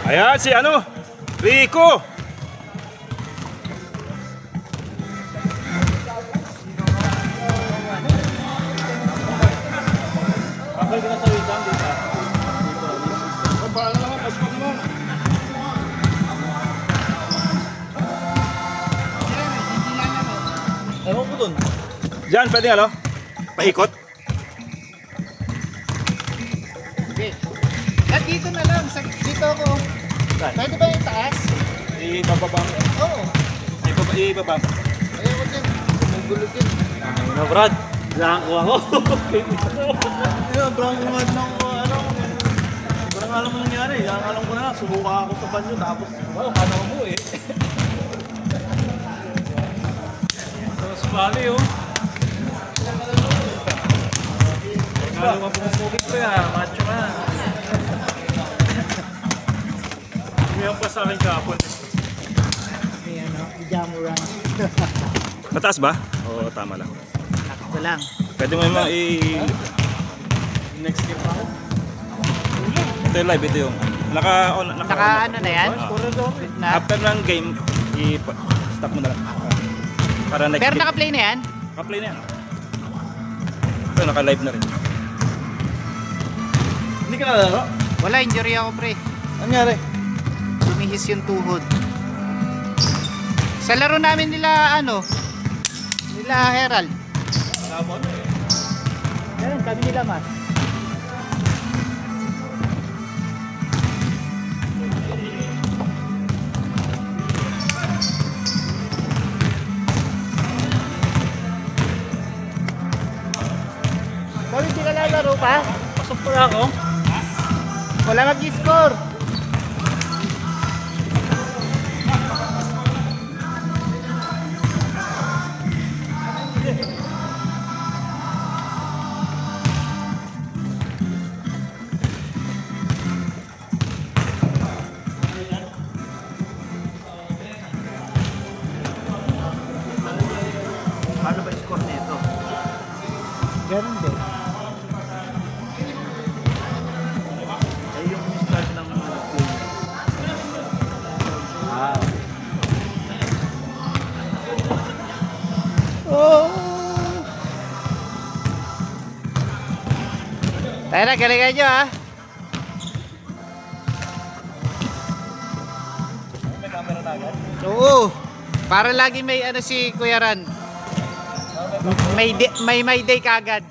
Ayan si ano, Rico. Bakal ka na sa witang dito. Paano naman, pasok mo. Ewan ko dun. Diyan, pwede ano? Paikot. Okay. At dito na lang, dito ako. Pwede ba yung taas? Ibababang. Oo. Ibabang. Ayaw ko din. Magulo din. Na Brad, blanco ako. Blanco naman lang ako, ano. Parang alam mo nangyari, alam ko na, sumuka ako sa banyo, tapos, wow, kanaw mo eh. Tapos bali oh. Lalo ka pumupugit ko yan, macho ka. Umiyak pa sa akin kahapon. May ano, Jamuran. Mataas ba? Oo, tama lang. Nakito lang. Pwede mo yung Next game ako. ito yung live, ito yung naka Naka ano na yan? Na? after ng game, i-stop mo na lang. Para next Pero game. naka-play na yan? Naka-play na yan. Ito, naka-live na rin. Hindi ka nalaro? Wala, injury ako pre. Nangyari? Lumihis yung tuhod. Sa laro namin nila ano, nila Herald. Kapon? Ganun, kami nila mas. Kung hindi ka lalaro pa, Pasok pa ako. wala mag-score. Paano ba score nito? Ganun din. Ay yung start ng play. Oh. Tayo na, galingan nyo ha. May camera na agad? Oo. Para lagi may ano si Kuya Ran. May day kagad.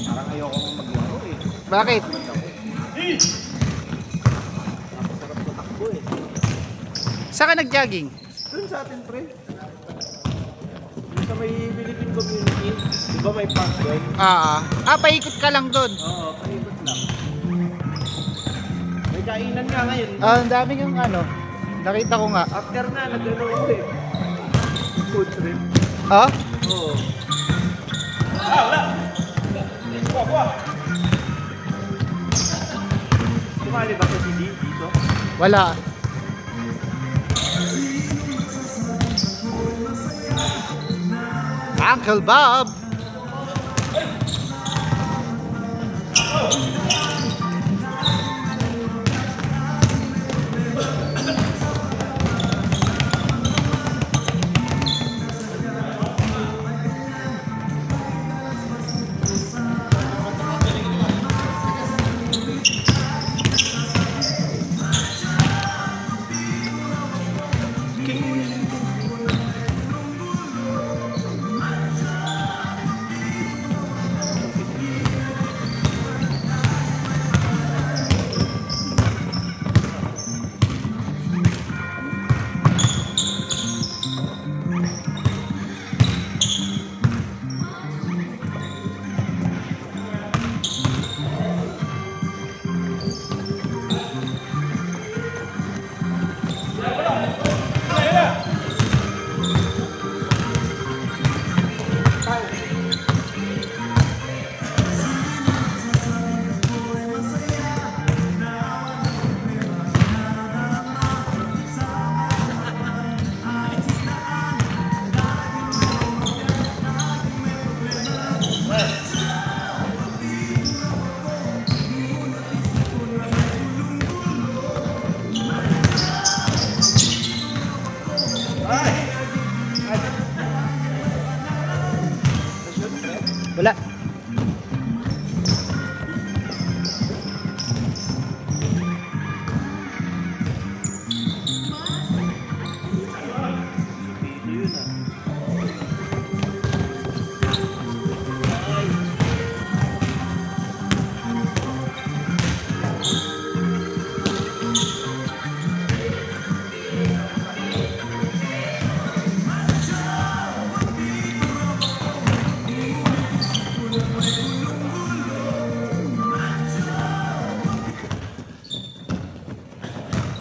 Parang ayoko mong maglaro eh. Bakit? Sarap sa takbo eh. Saan ka nag-jogging? Doon sa atin pre. Doon sa may Philippine community. Di ba may park doon? Paikot ka lang doon. Oo, paikot lang. May kainan nga ngayon. Ang dami yung ano. Nakita ko nga. After na, nag-ano ako eh. Food trip. Oh? Oo. Sumali ba sa CD dito? Wala. Uncle Bob. Wala. Dito yun ah.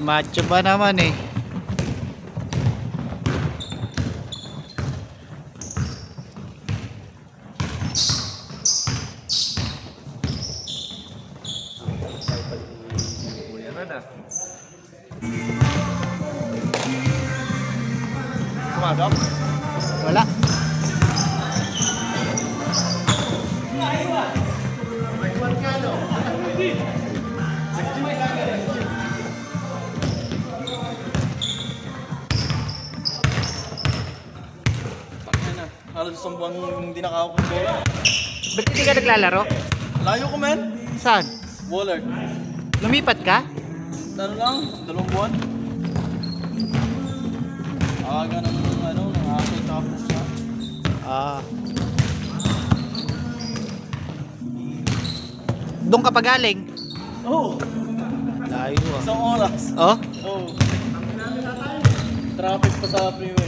Macho ba naman eh. Kumadok? Wala. Takya na. Halos isang buwan hindi nakakakontrola. Ba't hindi ka naglalaro? Layo ko men. Saan? Waller. Lumipat ka? Ano lang? 2 buwan. Aga ng ano, ng aso tapos na. Ah. Doon ka pa galing? Oh! Layo ah. Isang oras. Oh? Oh. Traffic pa sa freeway.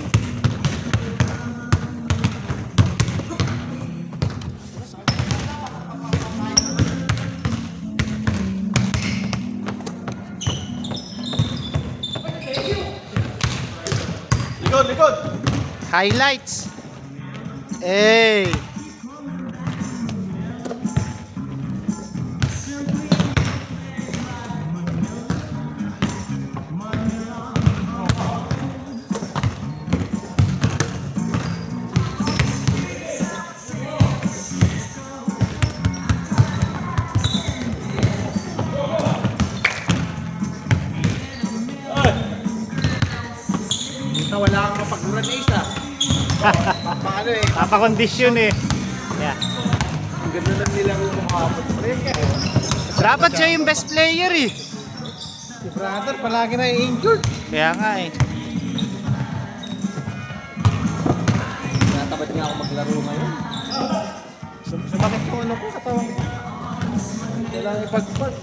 Likod, likod! Highlights. Hey. Wala kang mapag-granate ah. Paano eh? Papakondisyon eh. Yeah. Ang ganda lang nila kung makapot. Dapat siya yung best player eh. Si brother palagi na injured. Kaya nga eh. Natabad nga ako maglaro ngayon. Sumakit yung ano ko, katawan ko. Kailangan ipagpag.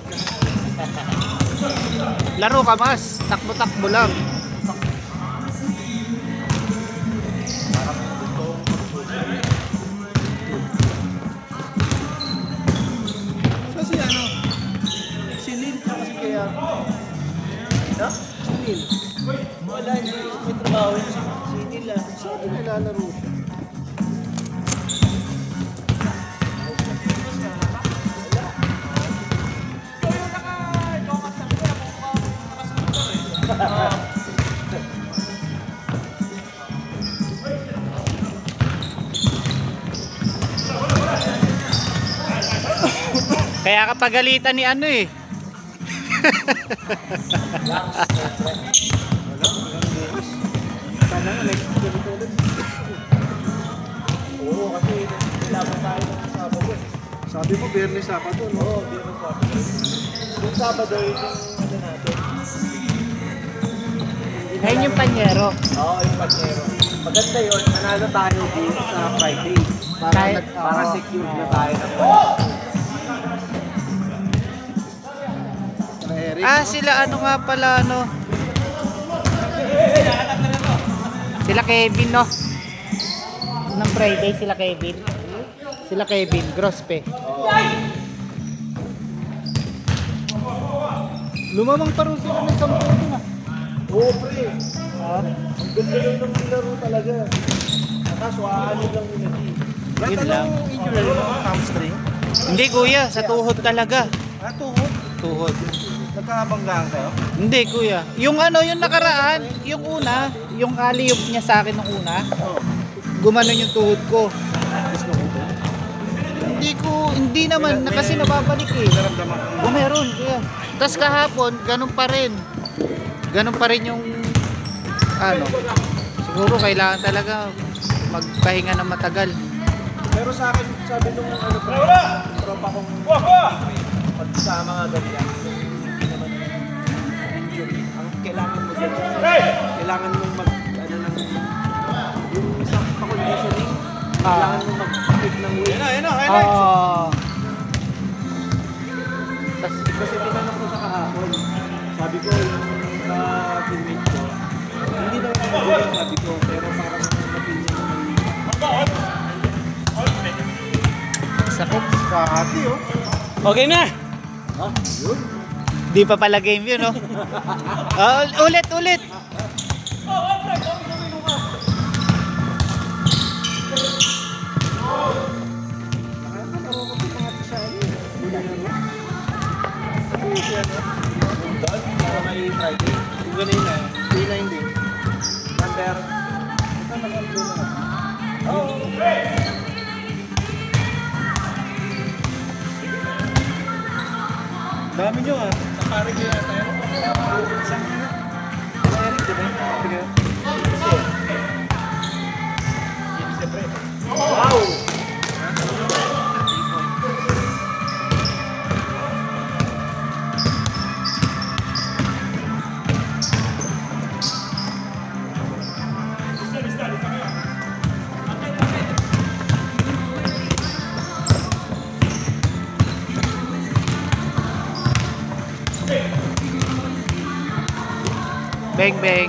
Laro ka mas. Takbo-takbo lang. Kasi ano, si Lil kasi kaya... Ha? Si Lil? Wala, hindi. May trabaho yun si Lil ah. Sabi nilalaro siya. Kaya kapagalitan ni ano eh. Sana nga, like, ganito ulit. Oo, kasi laban tayo ng Sabado. Sabi mo, Biyernes Sabado, no? Oo, Biyernes Sabado. Yung Sabado, yung ano natin. Ayun yung panyero. Oo, yung Panyero. Maganda yun, manalo tayo dito sa Friday. Para secure na tayo ng Ah, sila ano nga pala ano. Sila Kevin no. Nang Friday sila Kevin. Sila Kevin Grospe. Lumamang pa rin sila ng sampo na. Oo, pre. Ang ganda lang ng nilaro talaga. Kaso, aanin lang nila. Yun lang. Injury mo, hamstring? Hindi kuya, sa tuhod talaga. Ah, tuhod. Tuhod. Nagkakabanggaan kayo? Hindi kuya. Yung ano, yung nakaraan, yung una, yung alley-oop niya sa akin nung una, Oo. gumanon yung tuhod ko. Gusto mo ito? Hindi naman, na kasi nababalik eh. Naramdaman ko. Oh, meron kuya. Tapos kahapon, ganun pa rin. Ganun pa rin yung, ano, siguro kailangan talaga magpahinga ng matagal. Pero sa akin, sabi nung ano pre, tropa kong pagsama nga ganyan, hindi naman injury. Ang kailangan mo dyan, kailangan mo mag, ano lang, yung isang pa-conditioning, kailangan mo mag-pick ng weight. Kasi tinanong ko sa kahapon, sabi ko yung teammate ko, hindi naman magaling sabi ko, pero parang mapili naman. Sakit. Kahati oh. Okay na! Ah, yun. Di pa pala game yun, no? Ulit. Nakakatawa ko yung mga tisali. Ano siya, no? Doon, para may Friday. Yung ganun na, P9 din. Number, ito nag-upload na. Oh, dami nyo ah. Sa pare ko yata yun. Isang na. Sa Eric, di ba? Sige. Siyempre. Wow! Bang.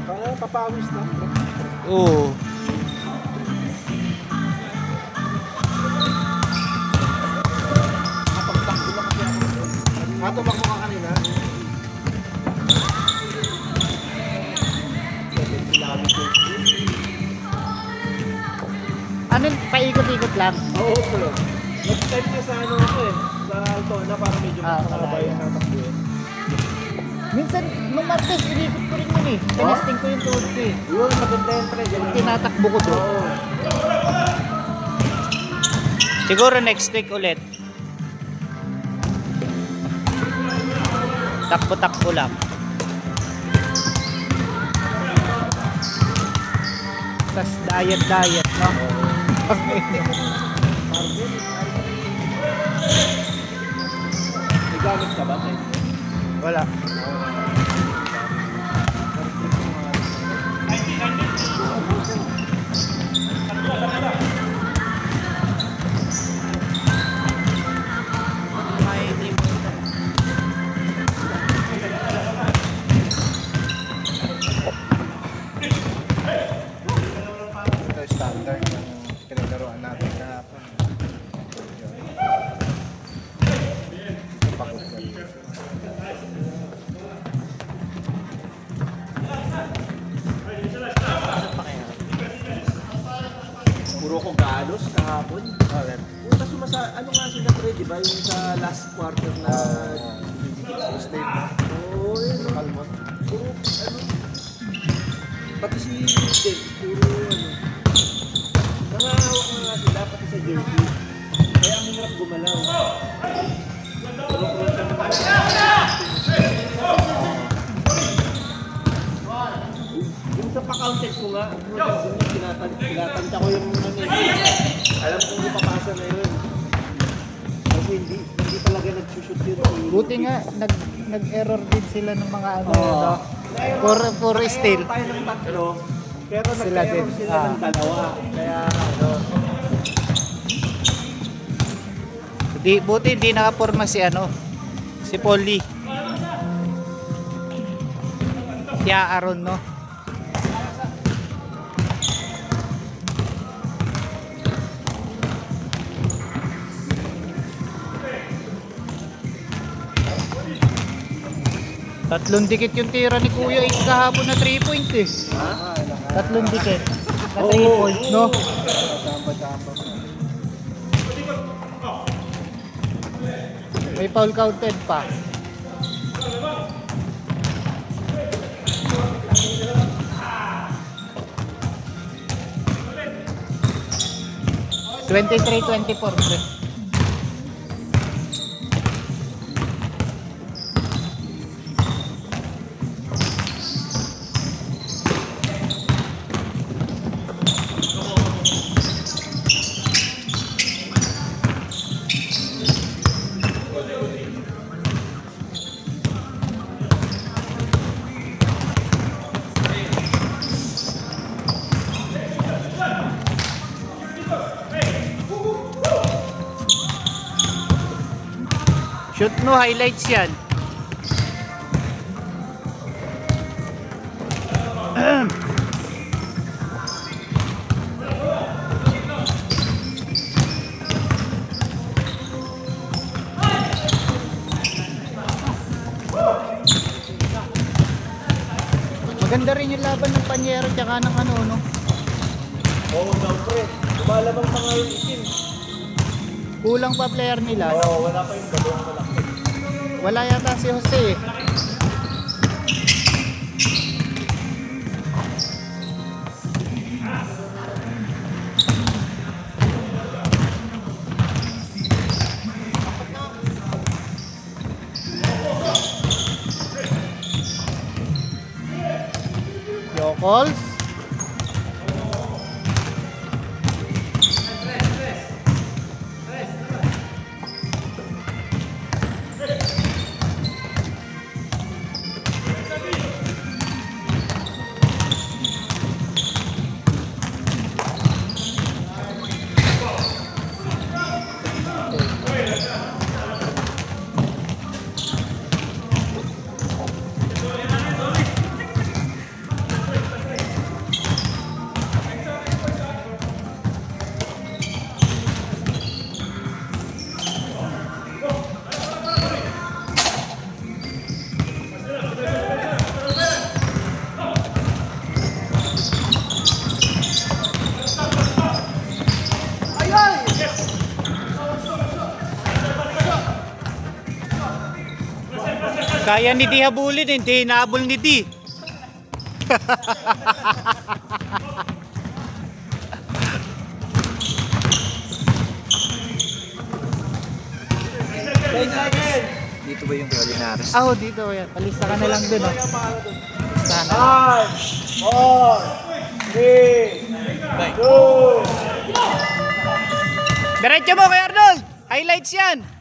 Kaya papawis lang. Oo. Nakapagtakbo lang kasi ako. Tumakbo ka kanina. Ano, paikot-ikot lang? Oo, bro. Nag-type niya sa ano ako eh. Sa Altona para medyo makakaba yung tatakbo eh. Minsan, nung Martes, inikot ko rin yun eh. Tinesting ko yung tuhod ko eh. Yun, maganda yung pre. Tinatakbo ko doon. Oo. Siguro next week ulit. Takbo-takbo lang. Tas diet, no? May gamit ka ba? Wala. Ito standard ng pinaglaruan natin kahapon. Puro ko galos kahapon. Puta ano nga sila pre, di ba? Yung sa last quarter na state na. Oo, yun. Kalmot. Puro ano. Pati si Jake, puro ano. Nangahawak na nga sila, pati sa jersey. Kaya ang hirap gumalaw. Puro siya yung sa pa-counted ko nga, tinatanta ko yung ano eh. Alam kong ipapasa na yun. Kasi hindi talaga nag-shoot yun. Buti nga, nag-error din sila ng mga ano, no? For steal. Tayo ng tatlo, pero Sila nag-error din. sila ng dalawa. Kaya ano, Buti hindi nakaporma si ano, si Polly. Si Aaron, no? Tatlong dikit yung tira ni Kuya Ace kahapon na 3 points eh. Tatlong dikit na 3 points, no? May foul counted pa. no, highlights yan. Maganda rin yung laban ng Panyero tsaka ng ano, no? Oo daw pre. Lumalabang mga yung itim. Kulang pa player nila. Oo, wala pa yung dalawang malaki. Wala yata si Jose eh. Yokols. Kaya ni Di habulin, hindi nahabol ni Di. Dito ba yung Linares? Ah, dito yan. Palista ka na lang dun, oh. Listahan na. 5, 4, 3, 2. Diretso mo kay Arnold! Highlights yan!